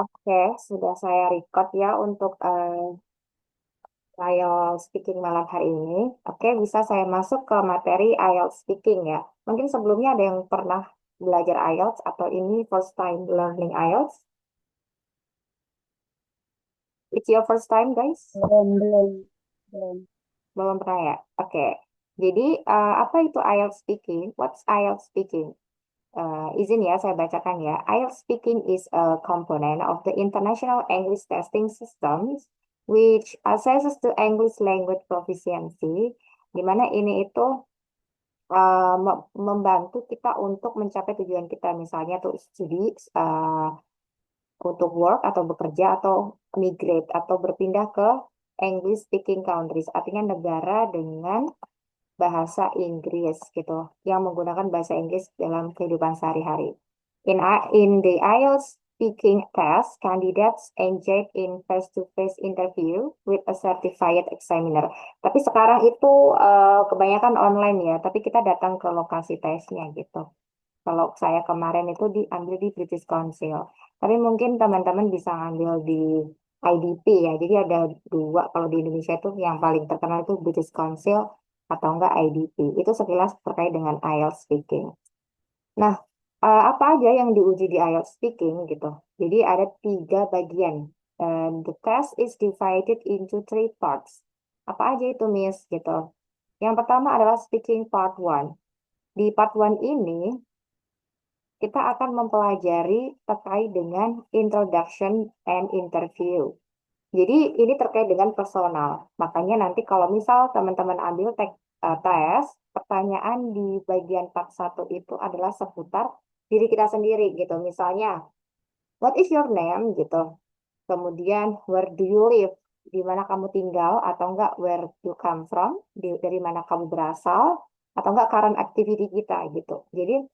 Oke, sudah saya record ya untuk IELTS speaking malam hari ini. Oke, bisa saya masuk ke materi IELTS speaking ya. Mungkin sebelumnya ada yang pernah belajar IELTS atau ini first time learning IELTS? It's your first time, guys? Belum. Belum pernah ya? Oke. Jadi, apa itu IELTS speaking? What's IELTS speaking? Izin ya, saya bacakan ya. IELTS speaking is a component of the International English Testing Systems, which assesses the English language proficiency, di mana ini itu membantu kita untuk mencapai tujuan kita, misalnya tuh studi, uh, untuk work atau bekerja atau migrate atau berpindah ke English speaking countries, artinya negara dengan bahasa Inggris gitu, yang menggunakan bahasa Inggris dalam kehidupan sehari-hari. In the IELTS speaking test, candidates engage in face-to-face interview with a certified examiner. Tapi sekarang itu kebanyakan online ya, tapi kita datang ke lokasi tesnya gitu. Kalau saya kemarin itu diambil di British Council. Tapi mungkin teman-teman bisa ngambil di IDP ya. Jadi ada dua kalau di Indonesia itu yang paling terkenal itu British Council atau enggak IDP. Itu sekilas terkait dengan IELTS speaking. Nah, apa aja yang diuji di IELTS speaking gitu. Jadi ada tiga bagian. And the test is divided into three parts. Apa aja itu, Miss? Gitu. Yang pertama adalah speaking part one. Di part one ini kita akan mempelajari terkait dengan introduction and interview. Jadi ini terkait dengan personal. Makanya nanti kalau misal teman-teman ambil tes, pertanyaan di bagian part satu itu adalah seputar diri kita sendiri gitu. Misalnya, what is your name gitu. Kemudian, where do you live? Di mana kamu tinggal atau enggak where you come from? Dari mana kamu berasal? Atau enggak current activity kita gitu. Jadi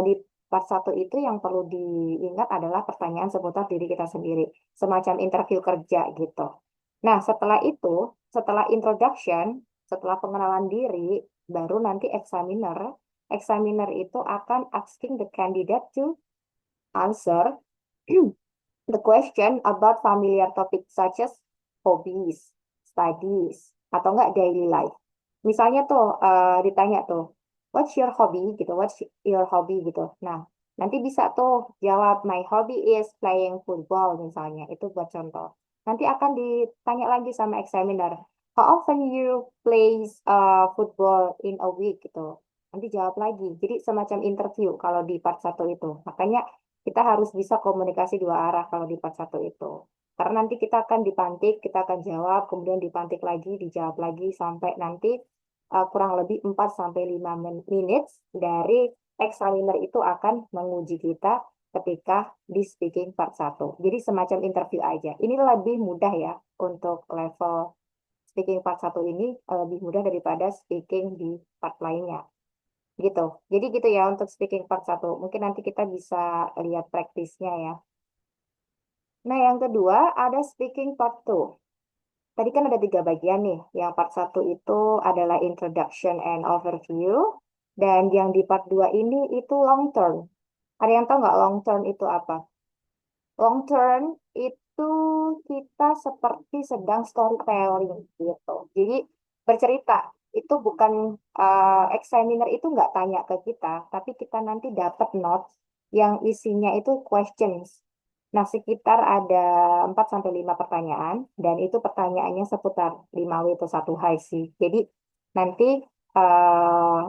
di part satu itu yang perlu diingat adalah pertanyaan seputar diri kita sendiri, semacam interview kerja gitu. Nah, setelah itu, setelah introduction, setelah pengenalan diri, baru nanti examiner. Examiner itu akan asking the candidate to answer the question about familiar topics such as hobbies, studies, atau enggak daily life. Misalnya tuh ditanya tuh, what's your hobby gitu, what's your hobby gitu. Nah, nanti bisa tuh jawab my hobby is playing football misalnya. Itu buat contoh. Nanti akan ditanya lagi sama examiner, how often you plays football in a week gitu. Nanti jawab lagi. Jadi semacam interview kalau di part satu itu. Makanya kita harus bisa komunikasi dua arah kalau di part satu itu. Karena nanti kita akan dipantik, kita akan jawab, kemudian dipantik lagi, dijawab lagi, sampai nanti kurang lebih 4 sampai 5 menit dari examiner itu akan menguji kita ketika di speaking part satu. Jadi semacam interview aja. Ini lebih mudah ya untuk level speaking part satu ini, lebih mudah daripada speaking di part lainnya. Gitu. Jadi gitu ya untuk speaking part satu. Mungkin nanti kita bisa lihat praktisnya ya. Nah, yang kedua ada speaking part two. Tadi kan ada tiga bagian nih. Yang part satu itu adalah introduction and overview. Dan yang di part 2 ini itu long term. Ada yang tahu nggak long term itu apa? Long term itu kita seperti sedang storytelling gitu. Jadi bercerita itu bukan examiner itu nggak tanya ke kita, tapi kita nanti dapat notes yang isinya itu questions. Nah, sekitar ada 4 sampai 5 pertanyaan dan itu pertanyaannya seputar 5W atau 1H sih. Jadi nanti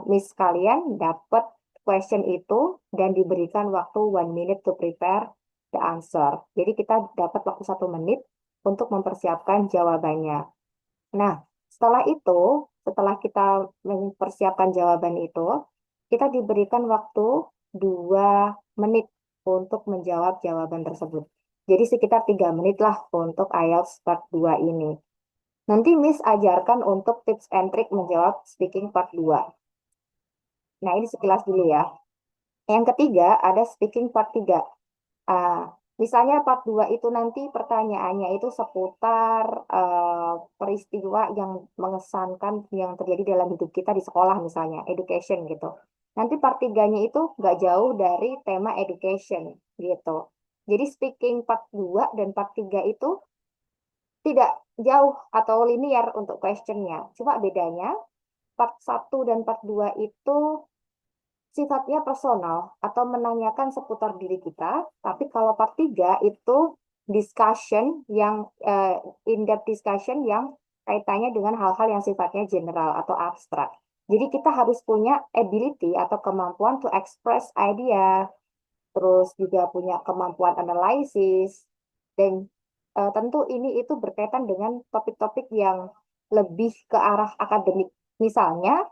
Miss kalian dapat question itu dan diberikan waktu 1 minute to prepare the answer. Jadi kita dapat waktu 1 menit untuk mempersiapkan jawabannya. Nah, setelah itu, setelah kita mempersiapkan jawaban itu, kita diberikan waktu 2 menit untuk menjawab jawaban tersebut. Jadi sekitar 3 menit lah untuk IELTS part 2 ini. Nanti Miss ajarkan untuk tips and trick menjawab speaking part 2. Nah, ini sekilas dulu ya. Yang ketiga ada speaking part 3. Ah, misalnya part 2 itu nanti pertanyaannya itu seputar peristiwa yang mengesankan yang terjadi dalam hidup kita di sekolah misalnya, education gitu. Nanti part 3-nya itu nggak jauh dari tema education gitu. Jadi speaking part 2 dan part 3 itu tidak jauh atau linear untuk questionnya. Cuma bedanya part 1 dan part 2 itu sifatnya personal atau menanyakan seputar diri kita. Tapi kalau part 3 itu discussion yang in-depth discussion yang kaitannya dengan hal-hal yang sifatnya general atau abstrak. Jadi kita harus punya ability atau kemampuan to express idea, terus juga punya kemampuan analisis, dan tentu ini itu berkaitan dengan topik-topik yang lebih ke arah akademik. Misalnya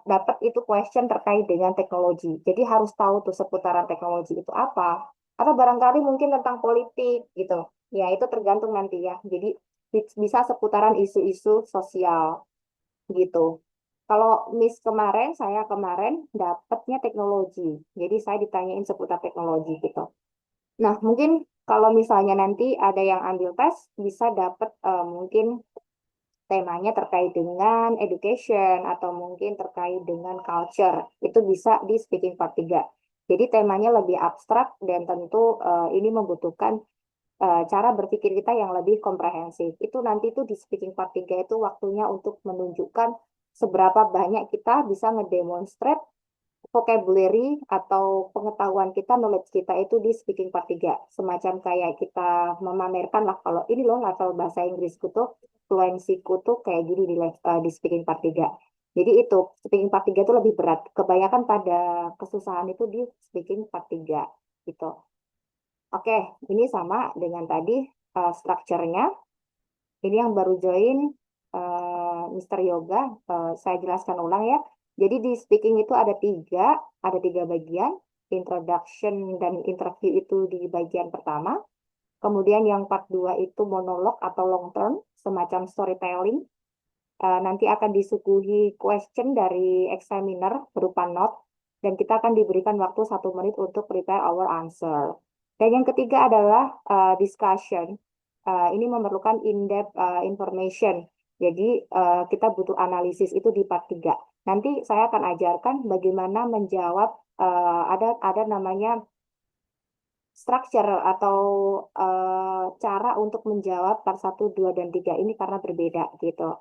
dapat itu question terkait dengan teknologi. Jadi harus tahu tuh seputaran teknologi itu apa. Atau barangkali mungkin tentang politik gitu. Ya itu tergantung nanti ya. Jadi bisa seputaran isu-isu sosial gitu. Kalau Miss kemarin, saya kemarin dapatnya teknologi. Jadi saya ditanyain seputar teknologi gitu. Nah, mungkin kalau misalnya nanti ada yang ambil tes, bisa dapat mungkin temanya terkait dengan education atau mungkin terkait dengan culture. Itu bisa di speaking part 3. Jadi temanya lebih abstrak dan tentu ini membutuhkan cara berpikir kita yang lebih komprehensif. Itu nanti tuh di speaking part 3 itu waktunya untuk menunjukkan seberapa banyak kita bisa ngedemonstrate vocabulary atau pengetahuan kita, knowledge kita itu di speaking part 3. Semacam kayak kita memamerkan lah kalau ini loh level bahasa Inggrisku tuh, fluensiku tuh kayak gini di speaking part 3. Jadi itu, speaking part 3 itu lebih berat. Kebanyakan pada kesusahan itu di speaking part 3 gitu. Oke, ini sama dengan tadi strukturnya. Ini yang baru join Mr. Yoga, saya jelaskan ulang ya. Jadi di speaking itu ada tiga bagian. Introduction dan interview itu di bagian pertama. Kemudian yang part 2 itu monolog atau long term, semacam storytelling. Nanti akan disuguhi question dari examiner berupa note. Dan kita akan diberikan waktu 1 menit untuk prepare our answer. Dan yang ketiga adalah discussion. Ini memerlukan in-depth information. Jadi kita butuh analisis itu di part 3. Nanti saya akan ajarkan bagaimana menjawab ada namanya structure atau cara untuk menjawab part 1, 2, dan 3 ini karena berbeda gitu.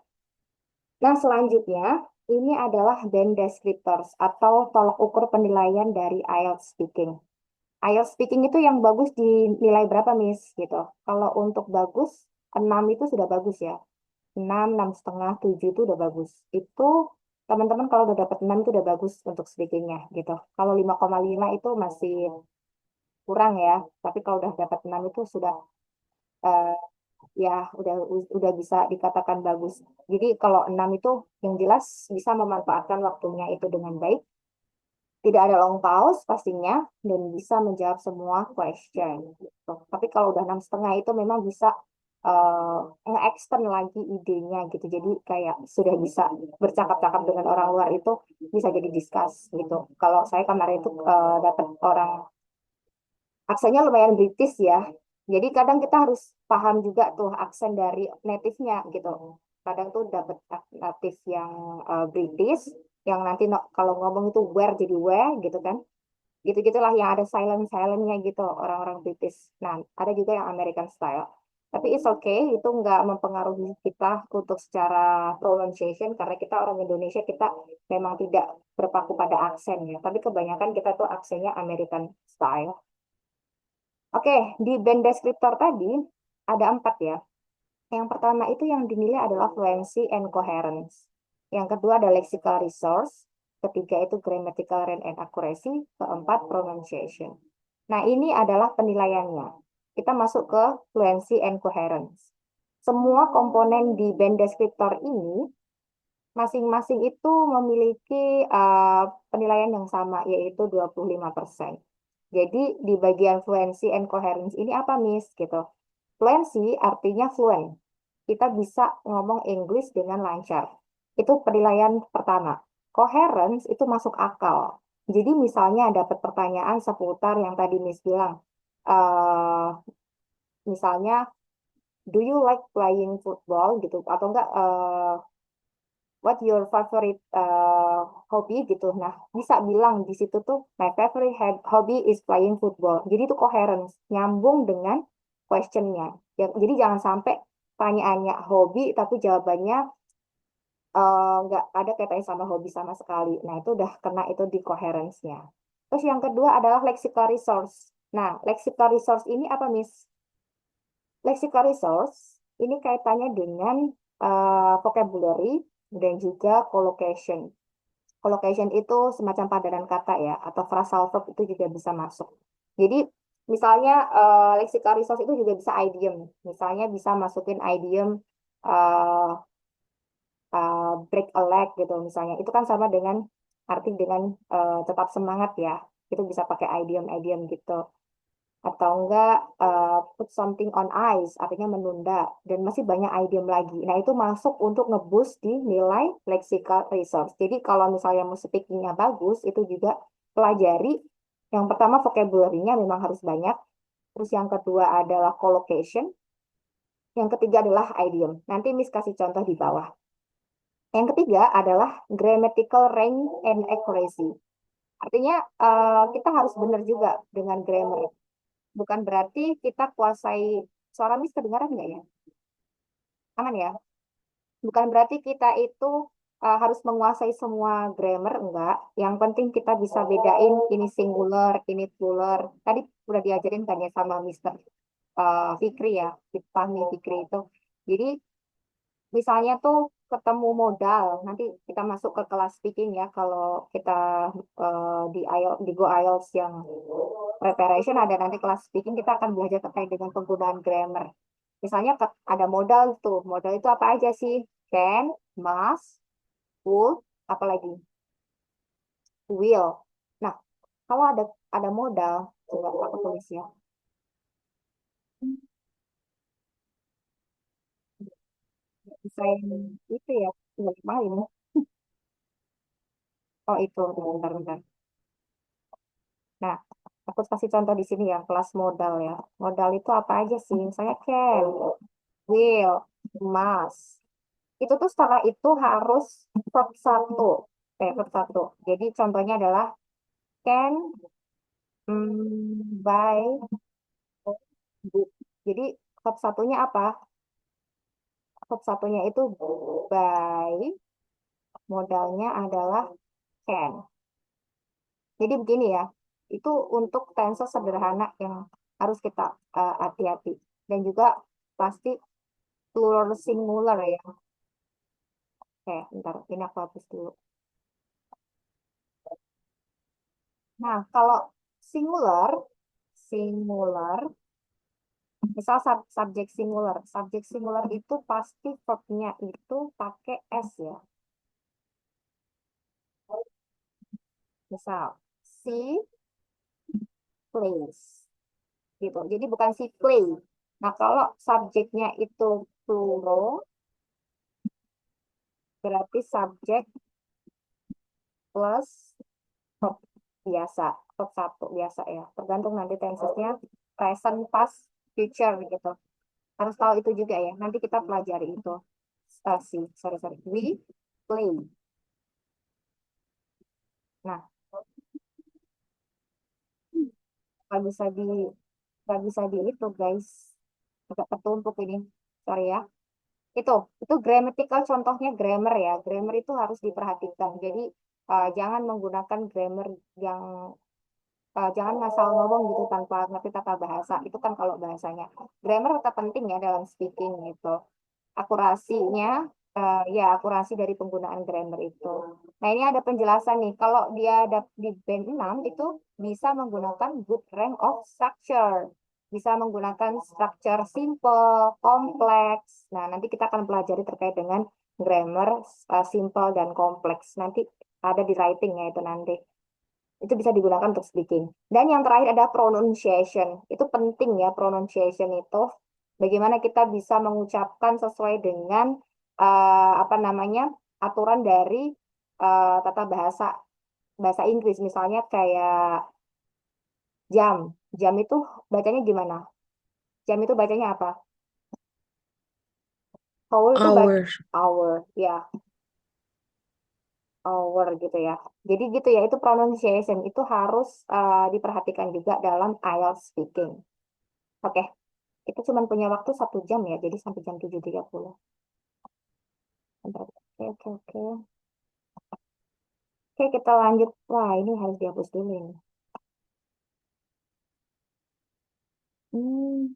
Nah, selanjutnya ini adalah band descriptors atau tolok ukur penilaian dari IELTS speaking. IELTS speaking itu yang bagus dinilai berapa, Miss? Gitu. Kalau untuk bagus, 6 itu sudah bagus ya. 6, 6,5, 7 itu udah bagus. Itu teman-teman kalau udah dapat 6 itu udah bagus untuk speakingnya gitu. Kalau 5,5 itu masih kurang ya. Tapi kalau udah dapat 6 itu sudah eh, ya udah bisa dikatakan bagus. Jadi kalau 6 itu yang jelas bisa memanfaatkan waktunya itu dengan baik. Tidak ada long pause pastinya dan bisa menjawab semua question gitu. Tapi kalau udah 6,5 itu memang bisa nge-extend lagi idenya gitu. Jadi kayak sudah bisa bercakap-cakap dengan orang luar itu bisa jadi discuss gitu. Kalau saya kemarin itu dapat orang aksennya lumayan British ya. Jadi kadang kita harus paham juga tuh aksen dari native-nya gitu. Kadang tuh dapat native yang British, yang nanti kalau ngomong itu where jadi where gitu kan. Gitu-gitulah yang ada silent-silentnya gitu orang-orang British. Nah, ada juga yang American style. Tapi it's okay, itu nggak mempengaruhi kita untuk secara pronunciation karena kita orang Indonesia kita memang tidak berpaku pada aksen ya. Tapi kebanyakan kita tuh aksennya American style. Oke, di band descriptor tadi ada 4 ya. Yang pertama itu yang dinilai adalah fluency and coherence. Yang kedua ada lexical resource. Ketiga itu grammatical range and accuracy. Keempat pronunciation. Nah ini adalah penilaiannya. Kita masuk ke fluency and coherence. Semua komponen di band descriptor ini masing-masing itu memiliki penilaian yang sama, yaitu 25%. Jadi di bagian fluency and coherence ini apa, Miss? Gitu. Fluency artinya fluent. Kita bisa ngomong English dengan lancar. Itu penilaian pertama. Coherence itu masuk akal. Jadi misalnya dapat pertanyaan seputar yang tadi Miss bilang. eh Misalnya, do you like playing football gitu? Atau enggak, what your favorite hobby gitu. Nah, bisa bilang di situ tuh my favorite hobby is playing football. Jadi itu coherence, nyambung dengan questionnya. Jadi jangan sampai pertanyaannya hobi tapi jawabannya nggak ada kaitannya sama hobi sama sekali. Nah, itu udah kena itu di coherence-nya. Terus yang kedua adalah lexical resource. Nah, lexical resource ini apa, Miss? Lexical resource ini kaitannya dengan vocabulary dan juga collocation. Collocation itu semacam padanan kata ya, atau phrasal verb itu juga bisa masuk. Jadi misalnya lexical resource itu juga bisa idiom. Misalnya bisa masukin idiom eh, break a leg gitu misalnya. Itu kan sama dengan arti dengan tetap semangat ya. Itu bisa pakai idiom-idiom gitu. Atau enggak put something on ice, artinya menunda. Dan masih banyak idiom lagi. Nah, itu masuk untuk ngeboost di nilai lexical resource. Jadi kalau misalnya mau speakingnya bagus, itu juga pelajari. Yang pertama vocabulary-nya memang harus banyak. Terus yang kedua adalah collocation. Yang ketiga adalah idiom. Nanti Miss kasih contoh di bawah. Yang ketiga adalah grammatical range and accuracy. Artinya kita harus benar juga dengan grammar. Bukan berarti kita kuasai, suara Miss kedengaran nggak ya? Aman ya? Bukan berarti kita itu harus menguasai semua grammar, enggak. Yang penting kita bisa bedain ini singular, ini plural. Tadi udah diajarin kan ya sama Mister Fikri ya, Fahmi Fikri itu. Jadi misalnya tuh ketemu modal, nanti kita masuk ke kelas speaking ya. Kalau kita di IELTS, di Go IELTS yang preparation ada nanti kelas speaking, kita akan belajar terkait dengan penggunaan grammar. Misalnya ada modal tuh, modal itu apa aja sih? Can, must, would, apalagi will. Nah, kalau ada modal, coba aku tulis ya. Desain itu ya, gimana ini? Oh itu, bentar, bentar. Nah, aku kasih contoh di sini ya, kelas modal ya. Modal itu apa aja sih? Misalnya can, will, must. Itu tuh setelah itu harus verb satu. Verb satu. Jadi contohnya adalah can, buy, book. Jadi verb satunya apa? Verb satunya itu buy, modalnya adalah can. Jadi begini ya, itu untuk tense sederhana yang harus kita hati-hati. Dan juga pasti plural singular ya. Oke, bentar, ini aku hapus dulu. Nah, kalau singular, singular, misal subjek singular. Subjek singular itu pasti verbnya itu pakai S ya. Misal, she plays. Gitu. Jadi bukan she play. Nah, kalau subjeknya itu plural, berarti subjek plus verb biasa, verb satu biasa ya. Tergantung nanti tensesnya present, past, future gitu. Harus tahu itu juga ya. Nanti kita pelajari itu. Sorry, sorry. We play. Nah, nggak bisa di, nggak bisa di itu guys. Agak tertumpuk ini. Sorry ya. Itu grammatical contohnya grammar ya. Grammar itu harus diperhatikan. Jadi jangan menggunakan grammar yang jangan ngasal ngomong gitu tanpa ngerti tata bahasa. Itu kan kalau bahasanya. Grammar tetap penting ya dalam speaking gitu. Akurasinya, ya akurasi dari penggunaan grammar itu. Nah ini ada penjelasan nih. Kalau dia ada di band 6 itu bisa menggunakan good rank of structure. Bisa menggunakan structure simple, kompleks. Nah nanti kita akan pelajari terkait dengan grammar simple dan kompleks. Nanti ada di writing ya itu nanti. Itu bisa digunakan untuk speaking. Dan yang terakhir ada pronunciation. Itu penting ya pronunciation itu. Bagaimana kita bisa mengucapkan sesuai dengan apa namanya aturan dari tata bahasa bahasa Inggris. Misalnya kayak jam. Jam itu bacanya gimana? Jam itu bacanya apa? Hour itu baca Hours. hour. Ya, Our gitu ya. Jadi gitu ya, itu pronunciation itu harus diperhatikan juga dalam IELTS speaking. Oke, kita cuma punya waktu 1 jam ya, jadi sampai jam 7.30. Bentar. Oke, oke, oke. Oke, kita lanjut. Wah, ini harus dihapus dulu ini. Hmm,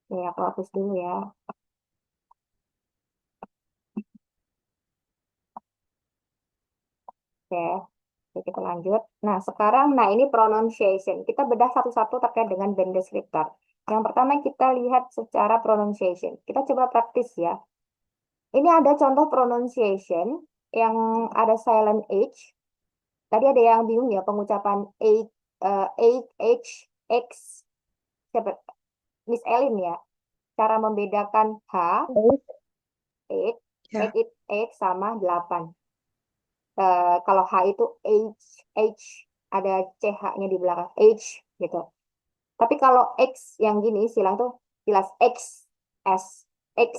aku hapus dulu ya. Oke, oke, kita lanjut. Nah, sekarang, nah ini pronunciation. Kita bedah satu-satu terkait dengan band descriptor. Yang pertama kita lihat secara pronunciation. Kita coba praktis ya. Ini ada contoh pronunciation yang ada silent H. Tadi ada yang bingung ya pengucapan H, X. Siapa? Miss Elin ya. Cara membedakan H, Eight. X, Ya. X sama 8. Kalau H itu H, ada CH-nya di belakang H gitu. Tapi kalau X yang gini silang tuh jelas X, S, X.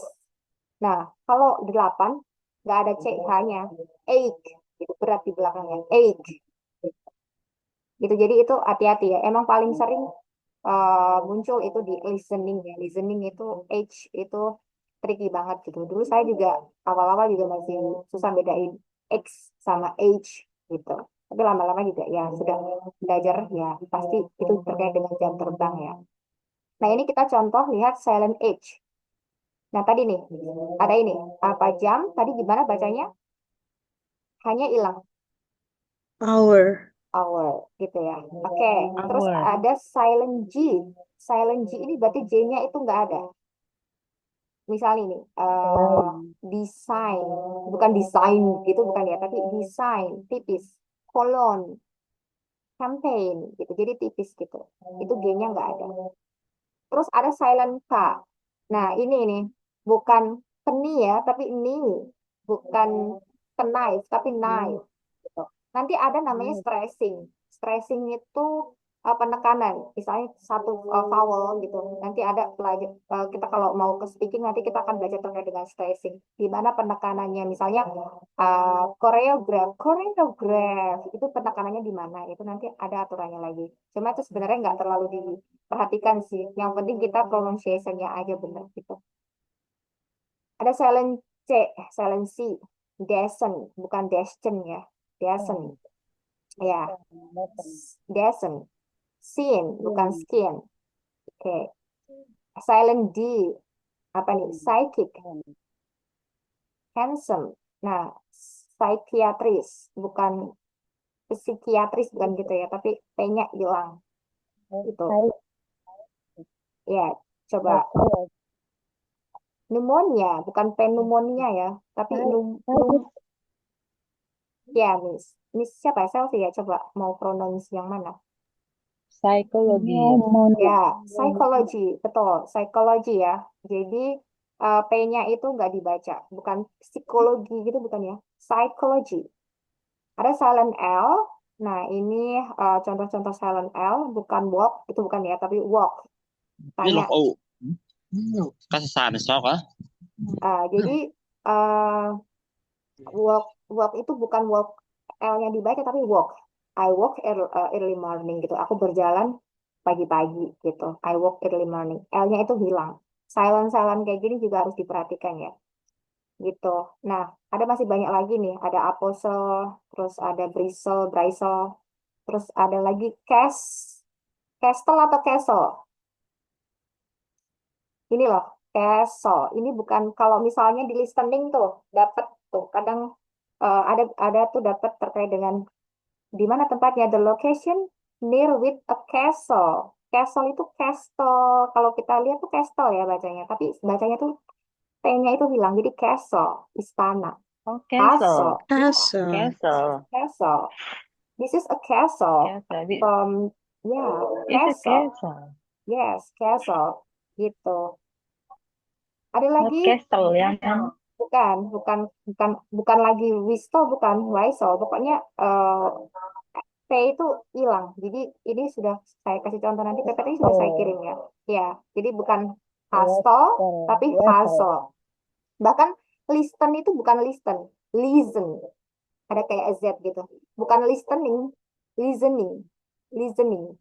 Nah, kalau 8 nggak ada CH-nya, egg, itu berat di belakangnya, egg. Gitu, jadi itu hati-hati ya. Emang paling sering muncul itu di listening ya. Listening itu H itu tricky banget gitu. Dulu saya juga awal-awal juga masih susah bedain X sama H gitu. Tapi lama-lama juga ya sudah belajar ya pasti itu terkait dengan jam terbang ya. Nah ini kita contoh lihat silent H. Nah tadi nih ada ini apa jam? Tadi gimana bacanya? Hanya hilang Our. hour gitu ya. Oke, terus Hour. ada silent G. Silent G ini berarti J-nya itu nggak ada. Misalnya nih, Sign. design, bukan desain gitu bukan ya, tapi desain tipis, kolon, campaign gitu, jadi tipis gitu. Itu G-nya nggak ada. Terus ada silent K. Nah ini nih, bukan keni ya, tapi ini, bukan knife, tapi knife. Gitu. Nanti ada namanya stressing. Stressing itu penekanan. Misalnya satu vowel gitu. Nanti ada pelajar kita kalau mau ke speaking nanti kita akan belajar terkait dengan stressing. Di mana penekanannya misalnya choreograph itu penekanannya di mana? Itu nanti ada aturannya lagi. Cuma itu sebenarnya nggak terlalu diperhatikan sih. Yang penting kita pronunciation-nya aja benar gitu. Ada silent C, silent C, Descent, bukan destin ya. Descent, ya. Descent. Sin, bukan skin. Oke. Silent D, apa nih? Psychic, handsome. Nah, psychiatris, bukan psikiatris, bukan gitu ya. Tapi P-nya hilang. Itu. Ya, coba. Pneumonia, bukan pneumonia ya. Tapi ya, Miss. Miss siapa? Selfie ya. Coba mau pronounce yang mana? Psychology. Ya, psikologi, betul, psikologi ya. Jadi P-nya itu nggak dibaca, bukan psikologi gitu, bukan ya. Psikologi. Ada silent L. Nah, ini contoh-contoh silent L, bukan walk, itu bukan ya, tapi walk. Ini Tanya. loh, oh. Kasih saran sok ah. Jadi uh, walk, walk itu bukan walk L-nya dibaca, tapi walk. I walk early morning gitu. Aku berjalan pagi-pagi gitu. I walk early morning. L-nya itu hilang. Silent-silent kayak gini juga harus diperhatikan ya. Gitu. Nah, ada masih banyak lagi nih. Ada apostle, terus ada bristle, terus ada lagi castle atau castle. Ini loh, castle. Ini bukan kalau misalnya di listening tuh dapat tuh kadang ada tuh dapat terkait dengan di mana tempatnya, the location near with a castle. Castle itu castle. Kalau kita lihat tuh castle ya bacanya, tapi bacanya tuh T-nya itu hilang. Jadi castle, istana. Oh, Castle. castle. Castle. Castle. Castle. This is a castle Castle. from yeah, It's a castle. castle. Yes, castle. Gitu. Ada Not lagi castle yang bukan, bukan, bukan, bukan lagi Wisto, bukan Waiso. Pokoknya P itu hilang. Jadi ini sudah saya kasih contoh nanti PPT sudah saya kirim ya. Ya, jadi bukan hustle tapi hustle. Bahkan listen itu bukan listen. Listen. Ada kayak Z gitu. Bukan listening, listening. Listening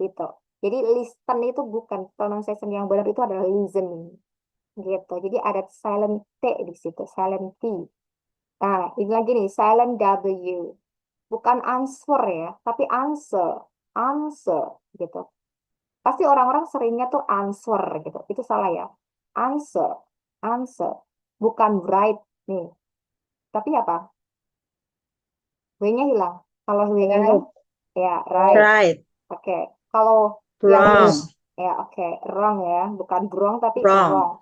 gitu. Jadi listen itu bukan pronunciation yang benar itu adalah listening gitu. Jadi ada silent T di situ, silent T. Nah, ini lagi nih, silent W. Bukan answer ya, tapi answer. Answer gitu. Pasti orang-orang seringnya tuh answer gitu. Itu salah ya. Answer. Answer. Bukan right nih. Tapi apa? W-nya hilang. Kalau W-nya hilang, Right. ya right. Right. Oke. Kalau yang Wrong. Wrong. ya oke, wrong ya. Bukan wrong tapi Wrong. wrong.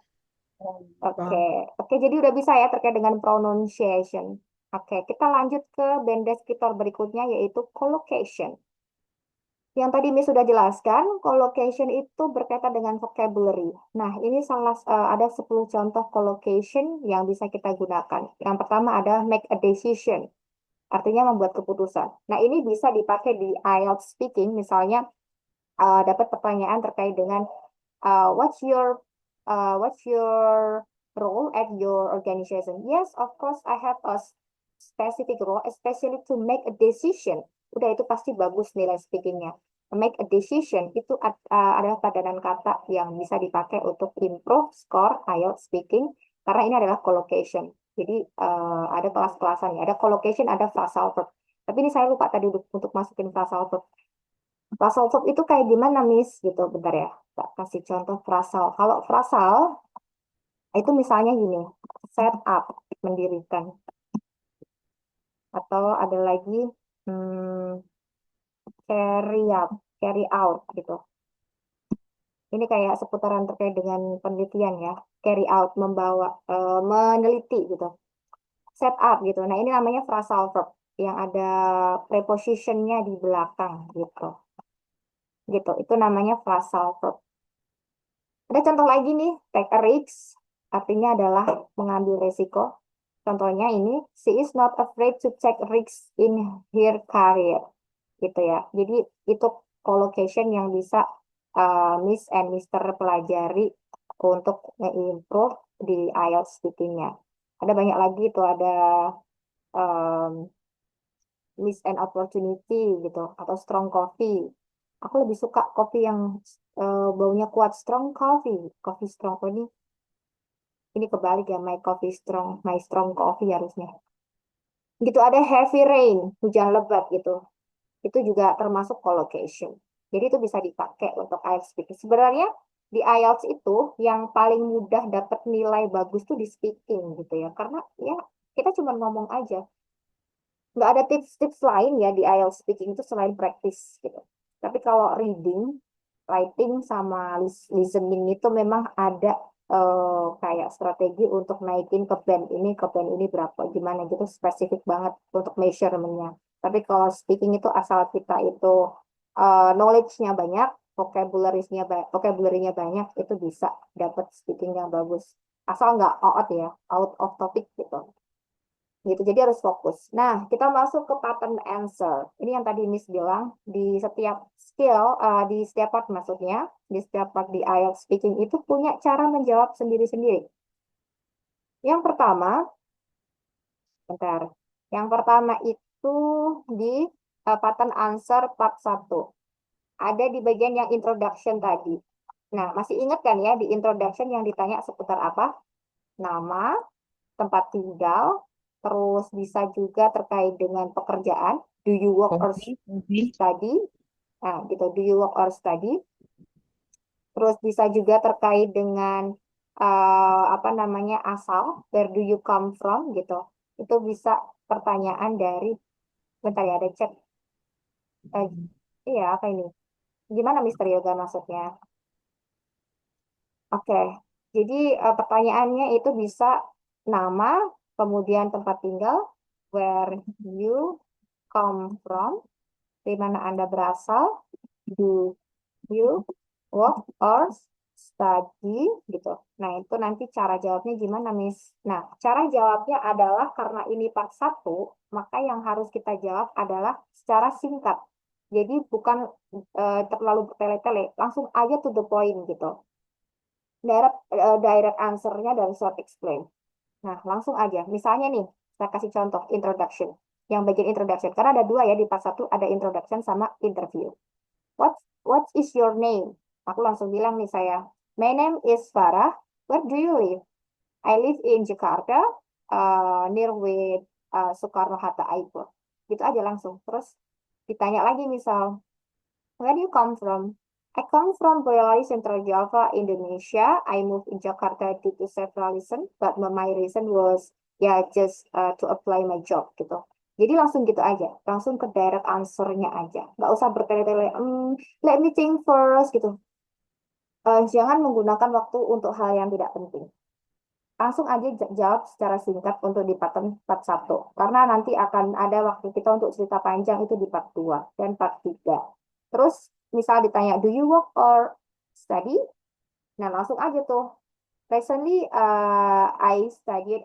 Wrong. Oke. Wrong. Oke, jadi udah bisa ya terkait dengan pronunciation. Oke, kita lanjut ke band deskriptor berikutnya yaitu collocation. Yang tadi Miss sudah jelaskan, collocation itu berkaitan dengan vocabulary. Nah, ini ada 10 contoh collocation yang bisa kita gunakan. Yang pertama ada make a decision, artinya membuat keputusan. Nah, ini bisa dipakai di IELTS speaking, misalnya dapat pertanyaan terkait dengan uh, what's your what's your role at your organization? Yes, of course I have a specific role, especially to make a decision. Udah itu pasti bagus nilai speakingnya. Make a decision itu adalah padanan kata yang bisa dipakai untuk improve score IELTS speaking karena ini adalah collocation. Jadi ada kelas-kelasannya. Ada collocation, ada phrasal verb. Tapi ini saya lupa tadi untuk masukin phrasal verb. Phrasal verb itu kayak gimana, Miss? Gitu, bentar ya. Tak kasih contoh frasal. Kalau frasal, itu misalnya gini, set up, mendirikan. Atau ada lagi, hmm, carry out, gitu. Ini kayak seputaran terkait dengan penelitian ya. Carry out, meneliti, gitu. Set up, gitu. Nah, ini namanya phrasal verb, yang ada prepositionnya di belakang, gitu. Gitu, itu namanya phrasal verb. Ada contoh lagi nih, take a risk, artinya adalah mengambil resiko. Contohnya ini, she is not afraid to take risks in her career. Gitu ya. Jadi itu collocation yang bisa Miss and Mister pelajari untuk improve di IELTS speaking-nya. Ada banyak lagi itu, ada um, miss an opportunity gitu, atau strong coffee. Aku lebih suka kopi yang baunya kuat, strong coffee. Coffee strong. Oh, ini kebalik ya, my strong coffee harusnya. Gitu ada heavy rain, hujan lebat gitu. Itu juga termasuk collocation. Jadi itu bisa dipakai untuk IELTS speaking. Sebenarnya di IELTS itu yang paling mudah dapat nilai bagus tuh di speaking gitu ya. Karena ya kita cuma ngomong aja. Nggak ada tips-tips lain ya di IELTS speaking itu selain practice gitu. Tapi kalau reading, writing sama listening itu memang ada kayak strategi untuk naikin ke band ini berapa, gimana gitu spesifik banget untuk measurementnya. Tapi kalau speaking itu asal kita itu knowledge-nya banyak, vocabulary-nya banyak, itu bisa dapat speaking yang bagus. Asal nggak out of topic gitu gitu. Jadi harus fokus. Nah, kita masuk ke pattern answer. Ini yang tadi Miss bilang di setiap di setiap part maksudnya, di setiap part di IELTS speaking itu punya cara menjawab sendiri-sendiri. Yang pertama, bentar. Yang pertama itu di pattern answer part 1. Ada di bagian yang introduction tadi. Nah, masih ingat kan ya di introduction yang ditanya seputar apa? Nama, tempat tinggal, terus bisa juga terkait dengan pekerjaan, do you work or Hobi. study, nah gitu, do you work or study, terus bisa juga terkait dengan apa namanya asal, where do you come from gitu, itu bisa pertanyaan dari, bentar ya ada chat, eh, iya apa ini, gimana Mister Yoga maksudnya? Oke, jadi pertanyaannya itu bisa nama, kemudian tempat tinggal, where you come from, dari mana Anda berasal, do you work or study, gitu. Nah, itu nanti cara jawabnya gimana, Miss? Nah, cara jawabnya adalah karena ini part 1, maka yang harus kita jawab adalah secara singkat. Jadi bukan terlalu bertele-tele, langsung aja to the point gitu. Direct answer-nya dan short explain. Nah, langsung aja. Misalnya nih, Saya kasih contoh introduction. Yang bagian introduction. Karena ada dua ya di part 1, ada introduction sama interview. What is your name? Aku langsung bilang nih saya. My name is Farah. Where do you live? I live in Jakarta, near with Soekarno-Hatta Airport. Gitu aja langsung. Terus ditanya lagi misal, where do you come from? I come from Boyolali, Central Java, Indonesia. I moved in Jakarta due to several reasons, but my reason was just to apply my job gitu. Jadi langsung gitu aja, langsung ke direct answer-nya aja. Nggak usah bertele-tele, let me think first gitu. Jangan menggunakan waktu untuk hal yang tidak penting. Langsung aja jawab secara singkat untuk di part 1. Karena nanti akan ada waktu kita untuk cerita panjang itu di part 2 dan part 3. Terus misal ditanya, do you work or study? Nah, langsung aja tuh. Recently, I'm studying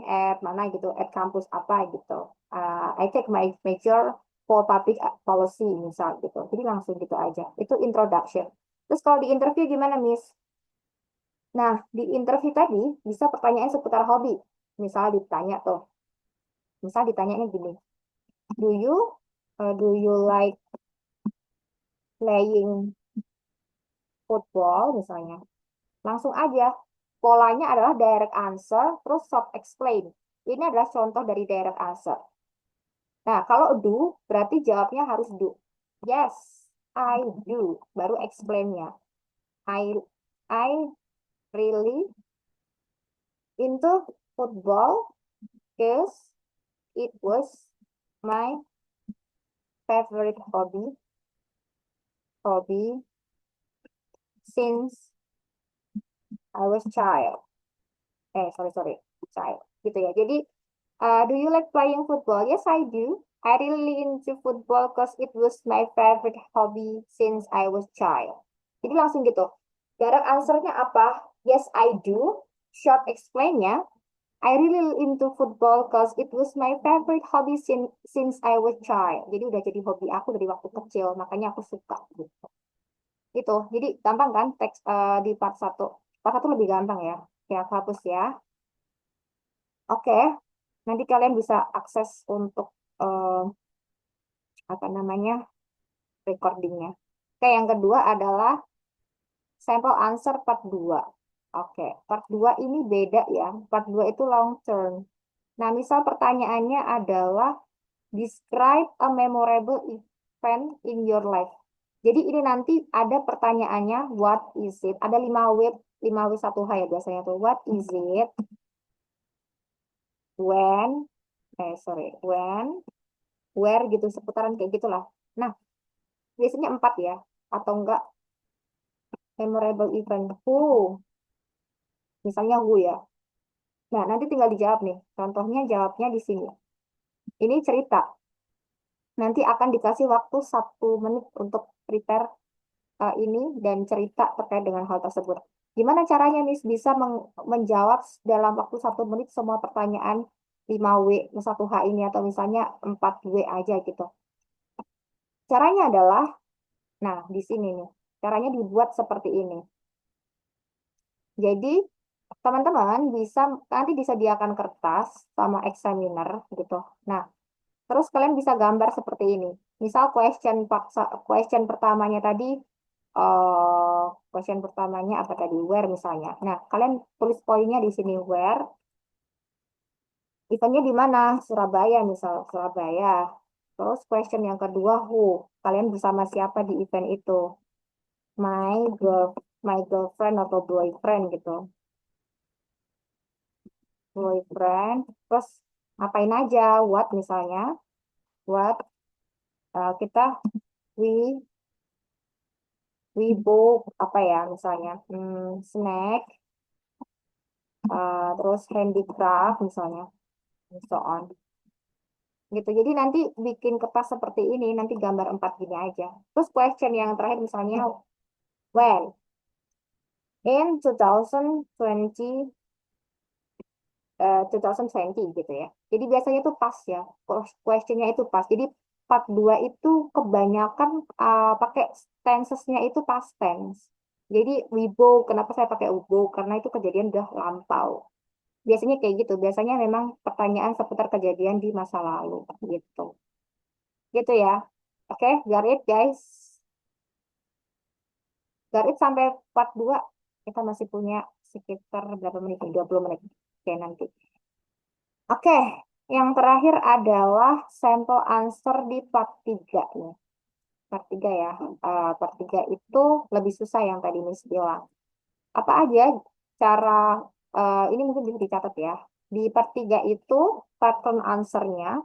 at mana gitu, at kampus apa gitu. I take my major for public policy misal gitu. Jadi langsung gitu aja. Itu introduction. Terus kalau di interview gimana, Miss? Nah, di interview tadi bisa pertanyaan seputar hobi. Misal ditanya tuh, misal ditanyanya gini, do you like playing football misalnya? Langsung aja, polanya adalah direct answer, terus short explain. Ini adalah contoh dari direct answer. Nah, kalau do, berarti jawabnya harus do. Yes, I do. Baru explain-nya. I really into football because it was my favorite hobby since I was child. Sorry, child. Gitu ya. Jadi, do you like playing football? Yes, I do. I really into football because it was my favorite hobby since I was child. Jadi langsung gitu. Direct answer-nya apa? Yes, I do. Short explain-nya, I really into football because it was my favorite hobby since I was child. Jadi udah jadi hobi aku dari waktu kecil, makanya aku suka gitu. Itu. Jadi gampang kan teks di part 1. Part 1 lebih gampang ya. Ya, aku hapus ya. Oke. Nanti kalian bisa akses untuk apa namanya? Recordingnya. Oke, yang kedua adalah sampel answer part 2. Oke, part 2 ini beda ya. Part 2 itu long term. Nah, misal pertanyaannya adalah describe a memorable event in your life. Jadi ini nanti ada pertanyaannya, what is it? Ada 5W1H ya biasanya tuh. What is it? When, where gitu, seputaran kayak gitulah. Nah, biasanya 4 ya. Atau enggak, memorable event. Who? Misalnya who ya. Nah, nanti tinggal dijawab nih. Contohnya jawabnya di sini. Ini cerita. Nanti akan dikasih waktu 1 menit untuk prepare ini dan cerita terkait dengan hal tersebut. Gimana caranya, Miss, bisa menjawab dalam waktu 1 menit semua pertanyaan 5W1H ini atau misalnya 4W aja gitu. Caranya adalah, nah di sini nih, caranya dibuat seperti ini. Jadi, teman-teman bisa nanti disediakan kertas sama examiner gitu. Nah, terus kalian bisa gambar seperti ini. Misal question pertamanya tadi, question pertamanya apa tadi? Where misalnya. Nah, kalian tulis poinnya di sini where. Eventnya di mana? Surabaya misal, Surabaya. Terus question yang kedua who. Kalian bersama siapa di event itu? My girlfriend atau boyfriend gitu. Boyfriend. Terus ngapain aja? What misalnya? What kita we book apa ya misalnya snack terus handicraft misalnya and so on gitu. Jadi nanti bikin kertas seperti ini, nanti gambar 4 gini aja. Terus question yang terakhir misalnya when in 2020 gitu ya. Jadi biasanya tuh pas ya, questionnya itu pas. Jadi part 2 itu kebanyakan pakai tensesnya itu past tense. Jadi we book, kenapa saya pakai we book? Karena itu kejadian udah lampau. Biasanya kayak gitu. Biasanya memang pertanyaan seputar kejadian di masa lalu gitu. Gitu ya. Oke, got it guys. Got it sampai part 2. Kita masih punya sekitar berapa menit? 20 menit. Oke, nanti. Oke, yang terakhir adalah sampel answer di part 3 nih. Part 3 ya. Part 3 itu lebih susah yang tadi Miss bilang. Apa aja cara, ini mungkin bisa dicatat ya. Di part 3 itu pattern answer-nya,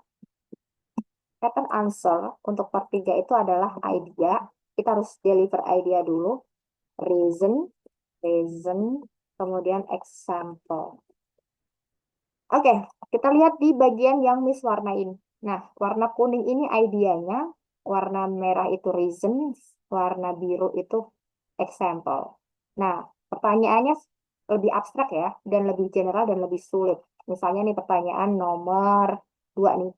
pattern answer untuk part 3 itu adalah idea. Kita harus deliver idea dulu. Reason, reason, kemudian example. Oke, kita lihat di bagian yang Miss warnain. Nah, warna kuning ini idenya, warna merah itu reason, warna biru itu example. Nah, pertanyaannya lebih abstrak ya, dan lebih general dan lebih sulit. Misalnya nih pertanyaan nomor 2 nih.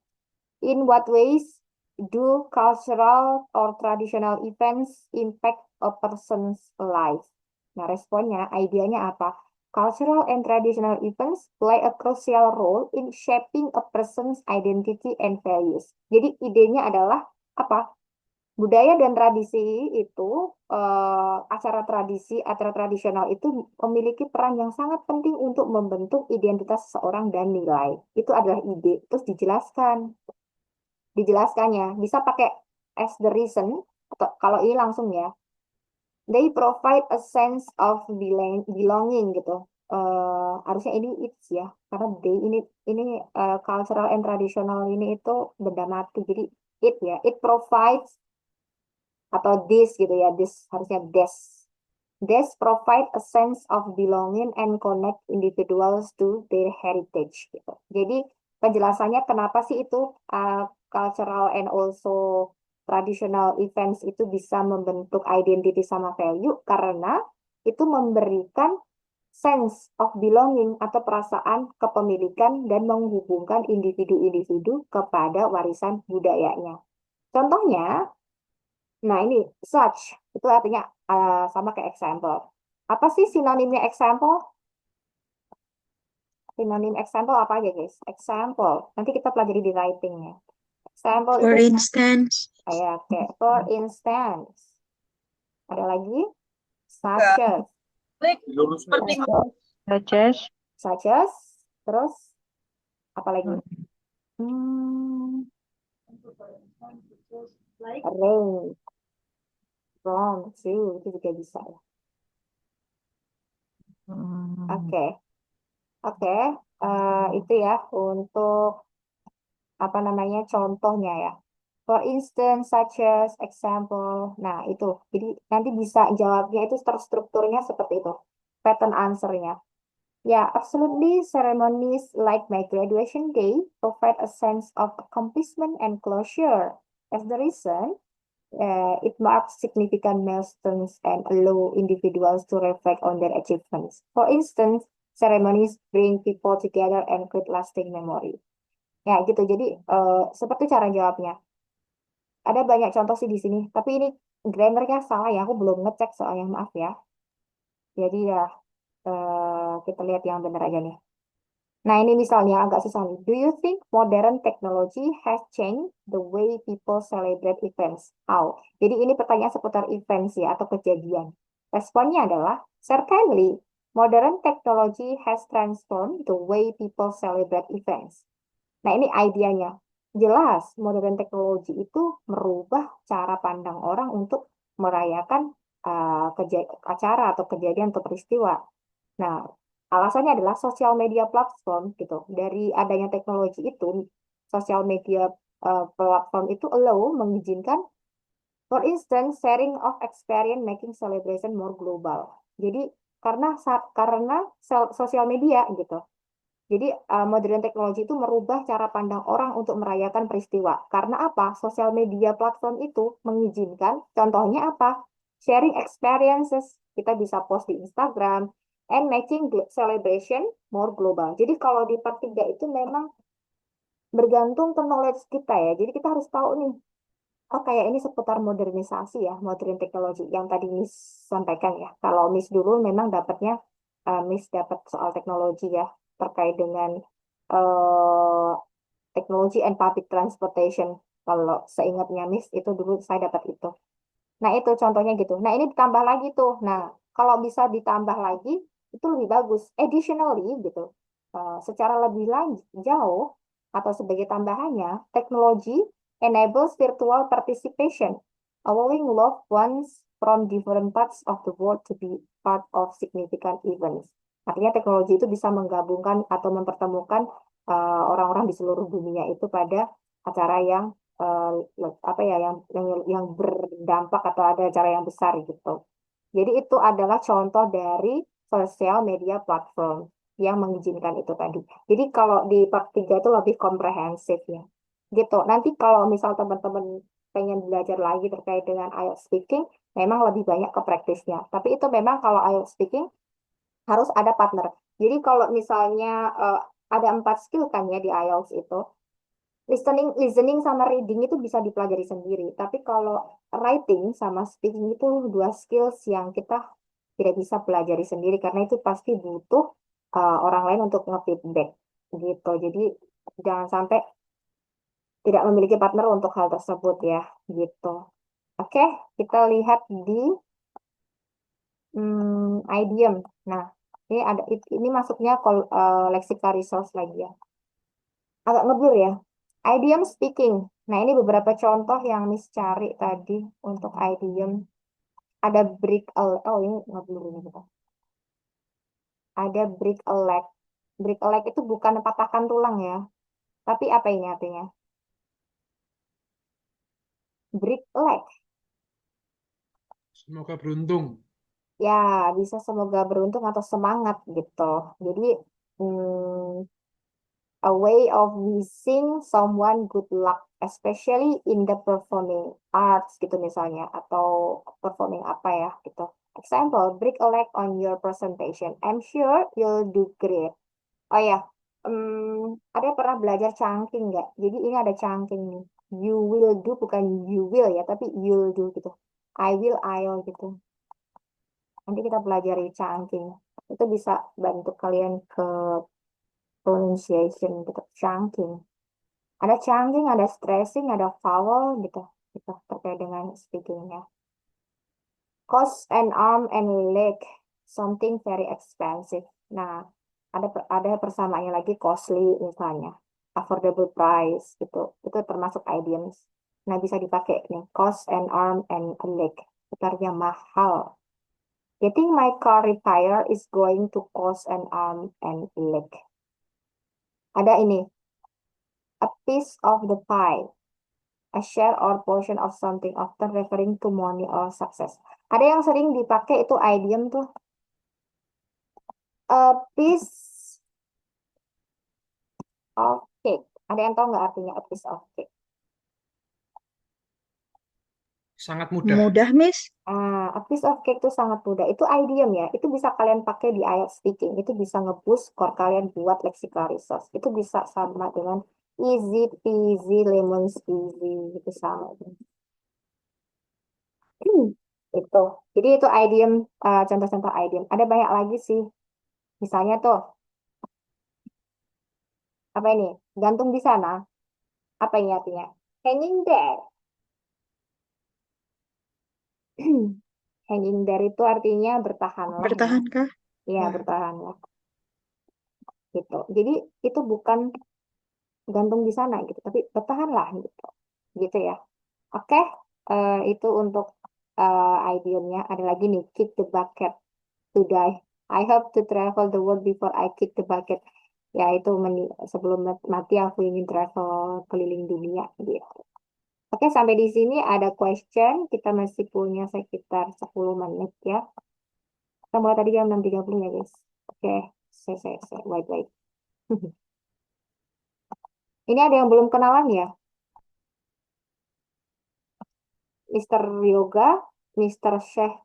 In what ways do cultural or traditional events impact a person's life? Nah, responnya, idenya apa? Cultural and traditional events play a crucial role in shaping a person's identity and values. Jadi idenya adalah apa? Budaya dan tradisi itu, acara tradisional itu memiliki peran yang sangat penting untuk membentuk identitas seseorang dan nilai. Itu adalah ide. Terus dijelaskannya bisa pakai as the reason, atau kalau ini langsung ya, they provide a sense of belonging gitu. Harusnya ini it's ya, karena they ini cultural and traditional ini itu benda mati, jadi it ya, it provides, atau this gitu ya, this harusnya des. This provide a sense of belonging and connect individuals to their heritage gitu. Jadi penjelasannya kenapa sih itu cultural and also traditional events itu bisa membentuk identity sama value, karena itu memberikan sense of belonging atau perasaan kepemilikan dan menghubungkan individu-individu kepada warisan budayanya. Contohnya, nah ini such, itu artinya sama kayak example. Apa sih sinonimnya example? Sinonim example apa aja guys? Example. Nanti kita pelajari di writingnya. Example For itu instance, kayak for instance. Ada lagi? Such as. Such as Such as. Terus apa lagi? Hmm, range from to itu juga bisa ya. Oke. Oke. Itu ya untuk apa namanya contohnya ya. For instance, such as, example. Nah, itu. Jadi nanti bisa jawabnya itu terstrukturnya seperti itu. Pattern answer-nya. Yeah, absolutely. Ceremonies like my graduation day provide a sense of accomplishment and closure. As the reason, it marks significant milestones and allow individuals to reflect on their achievements. For instance, ceremonies bring people together and create lasting memory. Ya, gitu. Jadi, seperti cara jawabnya. Ada banyak contoh sih di sini, tapi ini grammarnya salah ya. Aku belum ngecek soalnya, maaf ya. Jadi ya, kita lihat yang benar aja nih. Nah, ini misalnya agak susah nih. Do you think modern technology has changed the way people celebrate events? How? Jadi ini pertanyaan seputar events ya, atau kejadian. Responnya adalah, certainly, modern technology has transformed the way people celebrate events. Nah, ini idenya. Jelas, modern teknologi itu merubah cara pandang orang untuk merayakan acara atau kejadian atau peristiwa. Nah, alasannya adalah sosial media platform gitu. Dari adanya teknologi itu, sosial media platform itu mengizinkan, for instance, sharing of experience making celebration more global. Jadi karena sosial media gitu. Jadi modern teknologi itu merubah cara pandang orang untuk merayakan peristiwa. Karena apa? Sosial media platform itu mengizinkan, contohnya apa? Sharing experiences. Kita bisa post di Instagram and making celebration more global. Jadi kalau di part 3 itu memang bergantung ke knowledge kita ya. Jadi kita harus tahu nih, oh kayak ini seputar modernisasi ya, modern teknologi yang tadi Miss sampaikan ya. Kalau Miss dulu memang dapatnya Miss dapat soal teknologi ya. terkait dengan eh, teknologi and public transportation. Kalau seingatnya Miss, itu dulu saya dapat itu. Nah, itu contohnya gitu. Nah, ini ditambah lagi tuh. Nah, kalau bisa ditambah lagi, itu lebih bagus. Additionally, gitu. Secara lebih jauh, atau sebagai tambahannya, teknologi enables virtual participation, allowing loved ones from different parts of the world to be part of significant events. Artinya teknologi itu bisa menggabungkan atau mempertemukan orang-orang di seluruh dunia itu pada acara yang eh, apa ya yang berdampak atau ada acara yang besar gitu. Jadi itu adalah contoh dari sosial media platform yang mengizinkan itu tadi. Jadi kalau di part 3 itu lebih komprehensif ya. Gitu. Nanti kalau misal teman-teman pengen belajar lagi terkait dengan IELTS speaking, memang lebih banyak ke praktisnya. Tapi itu memang kalau IELTS speaking harus ada partner. Jadi kalau misalnya ada 4 skill kan ya di IELTS itu, listening sama reading itu bisa dipelajari sendiri. Tapi kalau writing sama speaking itu 2 skills yang kita tidak bisa pelajari sendiri karena itu pasti butuh orang lain untuk nge-feedback gitu. Jadi jangan sampai tidak memiliki partner untuk hal tersebut ya gitu. Oke, kita lihat di idiom. Nah, ini ada ini masuknya lexical resource lagi ya. Agak ngeblur ya. Idiom speaking. Nah, ini beberapa contoh yang Miss cari tadi untuk idiom. Ada break a leg. Oh, ini ngeblur ini kita. Ada break a leg. Break a leg itu bukan patahkan tulang ya. Tapi apa ini artinya? Break a leg. Semoga beruntung. Ya, bisa semoga beruntung atau semangat gitu. Jadi, hmm, a way of wishing someone good luck, especially in the performing arts gitu misalnya, atau performing apa ya gitu. Example, break a leg on your presentation. I'm sure you'll do great. Oh ya, ada yang pernah belajar chunking nggak? Jadi ini ada chunking nih. You will do bukan you will ya, tapi you'll do gitu. I will, I'll gitu. Nanti kita pelajari chunking. Itu bisa bantu kalian ke pronunciation gitu, chunking. Ada chunking, ada stressing, ada vowel gitu, gitu terkait dengan speakingnya. Cost an arm and leg, something very expensive. Nah, ada persamaannya lagi costly misalnya, affordable price gitu. Itu termasuk idioms. Nah, bisa dipakai nih, cost an arm and a leg. Itu artinya mahal. Getting my car repair is going to cost an arm and a leg. Ada ini, a piece of the pie. A share or portion of something, often referring to money or success. Ada yang sering dipakai itu idiom tuh. A piece of cake. Ada yang tahu nggak artinya a piece of cake? Sangat mudah. Mudah, Miss. A piece of cake itu sangat mudah. Itu idiom ya. Itu bisa kalian pakai di IELTS speaking. Itu bisa nge-boost skor kalian buat lexical resource. Itu bisa sama dengan easy peasy lemon squeezy. Itu sama. Itu. Jadi itu idiom, contoh-contoh idiom. Ada banyak lagi sih. Misalnya tuh, apa ini? Gantung di sana. Apa ini artinya? Hanging there. Hanging there itu artinya bertahanlah ya. Bertahankah? Iya, Wah. bertahanlah. Gitu. Jadi itu bukan gantung di sana gitu, tapi bertahanlah gitu. Gitu ya. Oke, itu untuk idiomnya. Ada lagi nih, kick the bucket to die. I hope to travel the world before I kick the bucket. Ya, itu sebelum mati aku ingin travel keliling dunia gitu. Oke, sampai di sini ada question. Kita masih punya sekitar 10 menit ya. Kita mulai tadi jam 6.30 ya, guys. Oke, saya, wait. Ini ada yang belum kenalan ya? Mister Yoga, Mister Syekh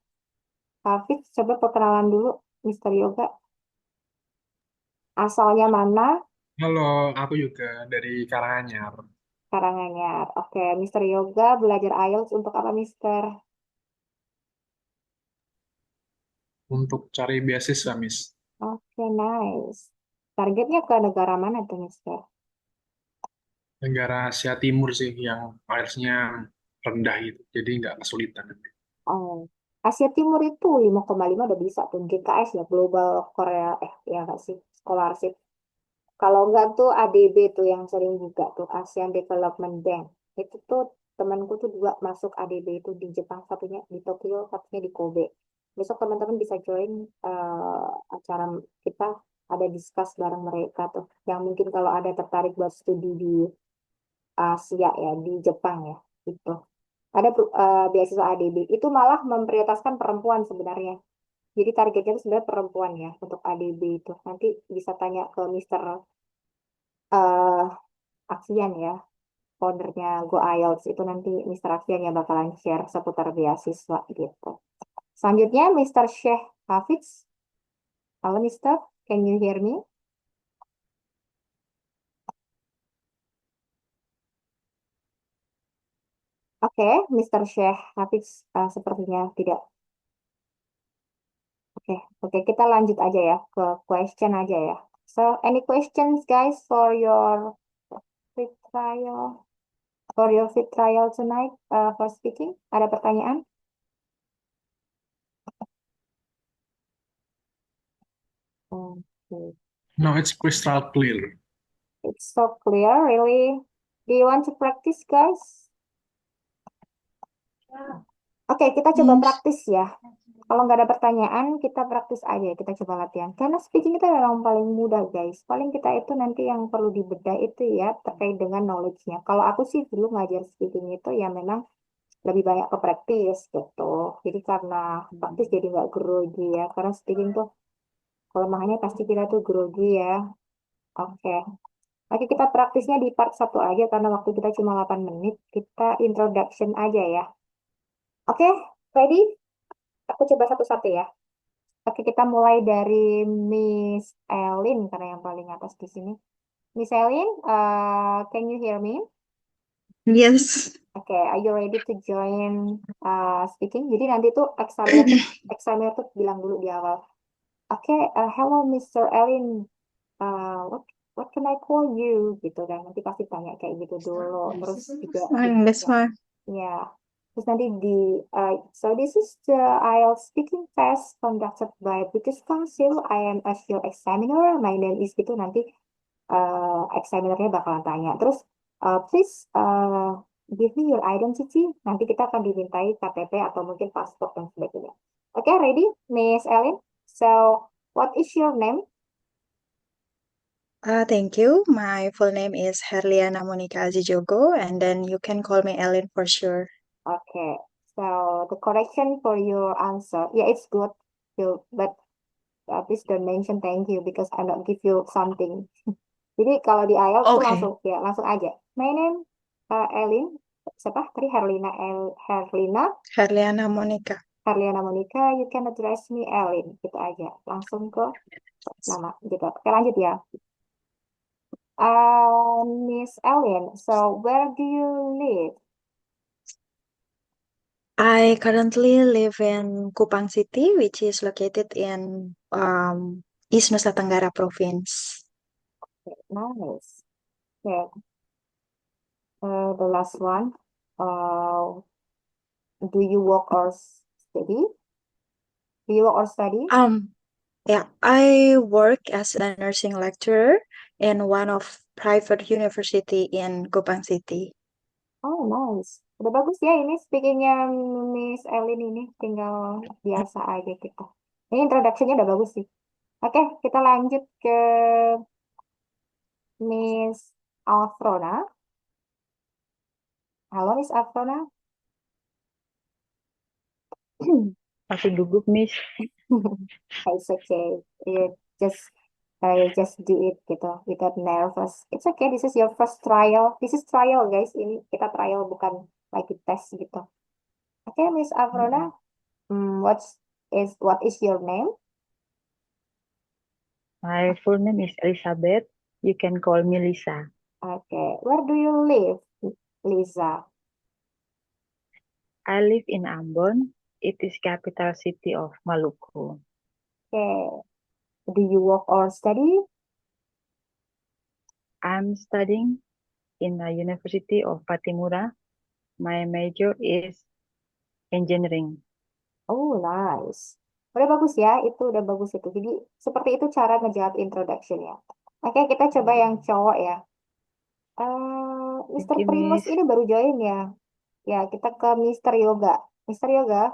Hafiz, coba perkenalan dulu, Mister Yoga. Asalnya mana? Halo, aku juga dari Karanganyar Karanganyar. Oke, Mister Yoga belajar IELTS untuk apa, Mister? untuk cari beasiswa, Miss. Oke, nice. Targetnya ke negara mana tuh, Mister? Negara Asia Timur sih yang IELTS-nya rendah gitu. Jadi nggak kesulitan. Oh, Asia Timur itu 5,5 udah bisa tuh GKS ya, Global Korea, ya nggak sih, Scholarship. Kalau nggak tuh ADB tuh yang sering juga tuh, ASEAN Development Bank. Itu tuh temanku tuh dua masuk ADB itu di Jepang, satunya di Tokyo, satunya di Kobe. Besok teman-teman bisa join acara kita, ada discuss bareng mereka tuh. Yang mungkin kalau ada tertarik buat studi di Asia ya, di Jepang ya, itu. Ada beasiswa ADB itu malah memprioritaskan perempuan sebenarnya. Jadi targetnya itu sebenarnya perempuan ya untuk ADB itu. Nanti bisa tanya ke Mister eh Aksian ya, foundernya Go IELTS itu nanti Mister Aksian yang bakalan share seputar beasiswa gitu. Selanjutnya Mister Sheikh Hafiz. Halo Mister, can you hear me? Oke, Mister Sheikh Hafiz sepertinya tidak. Oke, oke, kita lanjut aja ya ke question aja ya. So, any questions guys for your free trial? For your free trial tonight for speaking? Ada pertanyaan? Okay. No, it's crystal clear. It's so clear, really. Do you want to practice, guys? Oke, kita coba praktis ya. Kalau nggak ada pertanyaan, kita praktis aja. Kita coba latihan. Karena speaking itu memang paling mudah, guys. Paling kita itu nanti yang perlu dibedah itu ya terkait dengan knowledge-nya. Kalau aku sih dulu ngajar speaking itu ya memang lebih banyak ke praktis gitu. Jadi karena praktis jadi nggak grogi ya. Karena speaking tuh kelemahannya pasti kita tuh grogi ya. Oke. Oke, kita praktisnya di part satu aja karena waktu kita cuma 8 menit. Kita introduction aja ya. Oke, ready? Aku coba satu-satu ya. Oke, kita mulai dari Miss Elin karena yang paling atas di sini. Miss Elin, can you hear me? Yes. Oke, are you ready to join speaking? Jadi nanti tuh examiner tuh bilang dulu di awal. Oke, hello Mr. Elin. What can I call you? Gitu kan. Nanti pasti tanya kayak gitu dulu. Terus juga That's fine. ya. Terus nanti so this is the IELTS speaking test conducted by British Council. I am as your examiner. My name is gitu nanti examinernya bakalan tanya. Terus please give me your identity. Nanti kita akan dimintai KTP atau mungkin paspor dan sebagainya. Oke, ready, Miss Ellen? So, what is your name? Thank you. My full name is Herliana Monica Azijogo, and then you can call me Ellen for sure. Okay, so the correction for your answer, yeah, it's good, but please don't mention thank you because I not give you something. Jadi kalau di IELTS tuh Okay. langsung aja. My name Ellen, siapa? Tadi Herlina Herliana Monica. Herliana Monica, you can address me Ellen, gitu aja. Langsung ke nama, gitu. Oke, lanjut ya. Miss Ellen, so where do you live? I currently live in Kupang City, which is located in East Nusa Tenggara Province. Okay, nice. Okay, the last one. Do you work or study? Do you work or study? Yeah, I work as a nursing lecturer in one of private university in Kupang City. Oh, nice. Udah bagus ya ini speakingnya Miss Ellen ini. Tinggal biasa aja kita. Ini introduction-nya udah bagus sih. Oke, kita lanjut ke Miss Alfrona. Halo Miss Alfrona. Masih gugup, Miss. It's okay. You just do it gitu, without nervous. It's okay. This is your first trial. This is trial, guys. Ini kita trial bukan lagi tes gitu. Oke, Miss Alfrona. What is your name? My full name is Elizabeth. You can call me Lisa. Okay. Where do you live, Lisa? I live in Ambon. It is capital city of Maluku. Okay. Do you work or study? I'm studying in the University of Patimura. My major is engineering. Oh, nice. Udah bagus ya, itu udah bagus itu. Jadi, seperti itu cara ngejawab introduction ya. Oke, kita coba yang cowok ya. Thank Mr. you, Primus Miss. ini baru join ya. Ya, kita ke Mr. Yoga. Mr. Yoga,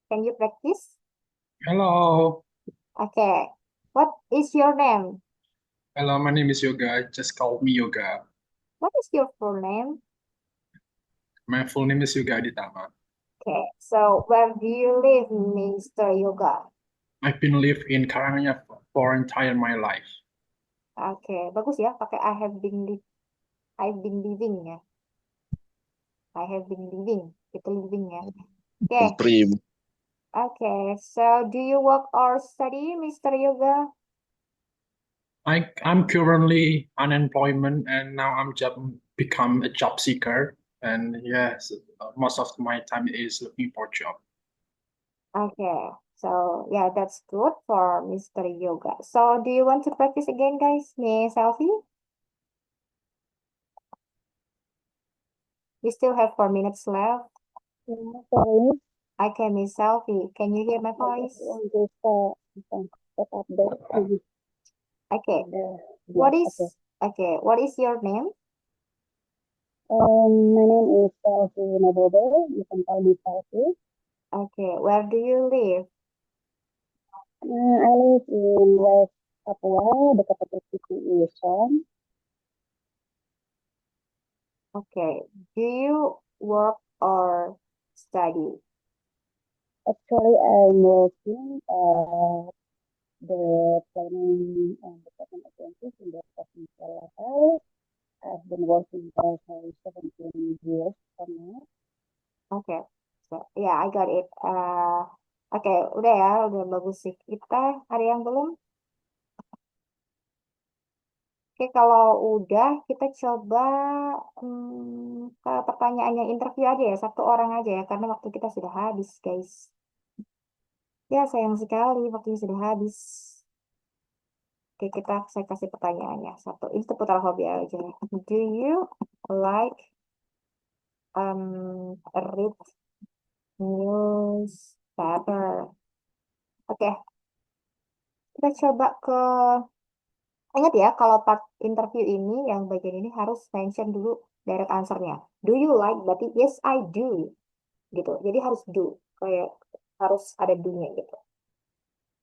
can you practice? Hello. Okay. What is your name? Hello, my name is Yoga. Just call me Yoga. What is your full name? My full name is Yoga Aditama. Okay. So, where do you live, Mr. Yoga? I've been live in Karanganyar for entire my life. Oke, bagus ya. Pakai I've been living ya. I have been living. Itu living ya. Okay. Prim. Okay. So, do you work or study, Mr. Yoga? I'm currently unemployment and now I'm just become a job seeker. And yes, most of my time is looking for job. Okay. So, yeah, that's good for Mr. Yoga. So, do you want to practice again, guys? Miss Selfie? We still have 4 minutes left. Sorry, Okay, Miss Selfie, can you hear my I just voice? want to set up the Okay. the What yes, is what is your name? My name is Selfie Nabobe. You can call me Selfie. Okay, where do you live? I live in West Papua, dekat City Isan. Okay. Do you work or study? Actually, I'm working at the planning and development agency in the provincial level. I've been working there for 17 years from now. Okay. So, yeah, I got it. Oke, udah ya, udah bagus sih. Kita ada yang belum? Oke, kalau udah, kita coba ke pertanyaan yang interview aja ya, satu orang aja ya, karena waktu kita sudah habis, guys. Ya, sayang sekali waktunya sudah habis. Oke, saya kasih pertanyaannya satu. Ini seputar hobi aja. Do you like read newspaper? Oke, kita coba ke. Ingat ya, kalau part interview ini, yang bagian ini harus mention dulu direct answer-nya. Do you like? Berarti yes, I do. Gitu. Jadi harus do. Kayak harus ada do-nya gitu.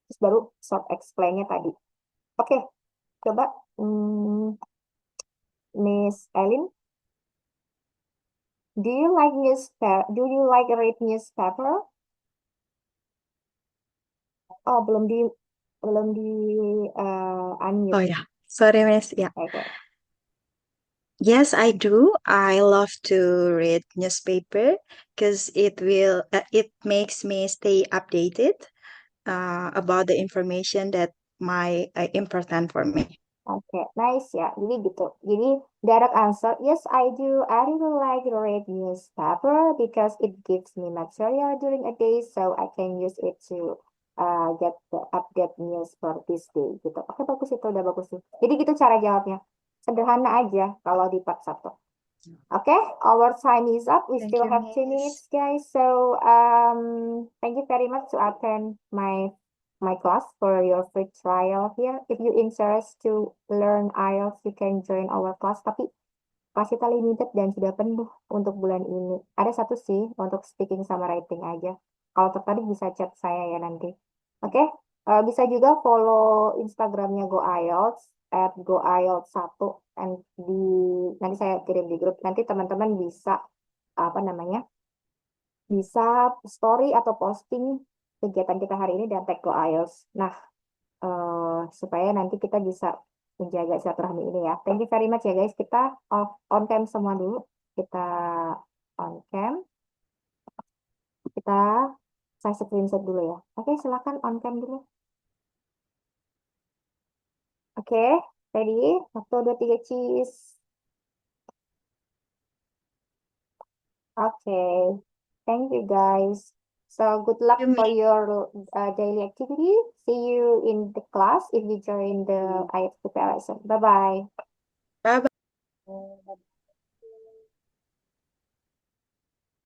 Terus baru short explain-nya tadi. Oke, coba Miss Elin. Do you like read newspaper? Oh, belum di Oh unmute. yeah, sorry, Miss. Yeah. Oke. Yes, I do. I love to read newspaper because it makes me stay updated about the information that important for me. Oke, nice ya. Jadi gitu. Jadi direct answer, yes I do. I really like to read newspaper because it gives me material during a day, so I can use it to get the update news for this day. Gitu. Oke, bagus itu udah bagus sih. Jadi gitu cara jawabnya. Sederhana aja kalau di part 1. Okay, our time is up. We Thank still you, have 2 Miss. minutes, guys. So, thank you very much to attend my class for your free trial here. If you interest to learn IELTS, you can join our class. Tapi kelas kita limited dan sudah penuh untuk bulan ini. Ada satu sih untuk speaking sama writing aja. Kalau tertarik bisa chat saya ya nanti. Oke, bisa juga follow Instagramnya Go IELTS @goielts1 and nanti saya kirim di grup. Nanti teman-teman bisa apa namanya? Bisa story atau posting kegiatan kita hari ini dan tag Go IELTS. Nah, supaya nanti kita bisa menjaga silaturahmi ini ya. Thank you very much ya guys. Kita on cam semua dulu. Kita on cam. Kita saya screenshot dulu ya. Oke, silakan on cam dulu. Oke, ready? 1, 2, 3, cheese. Okay. Thank you guys. So good luck You for your daily activity. See you in the class if you join the IELTS preparation. Bye bye. Bye bye. Bye.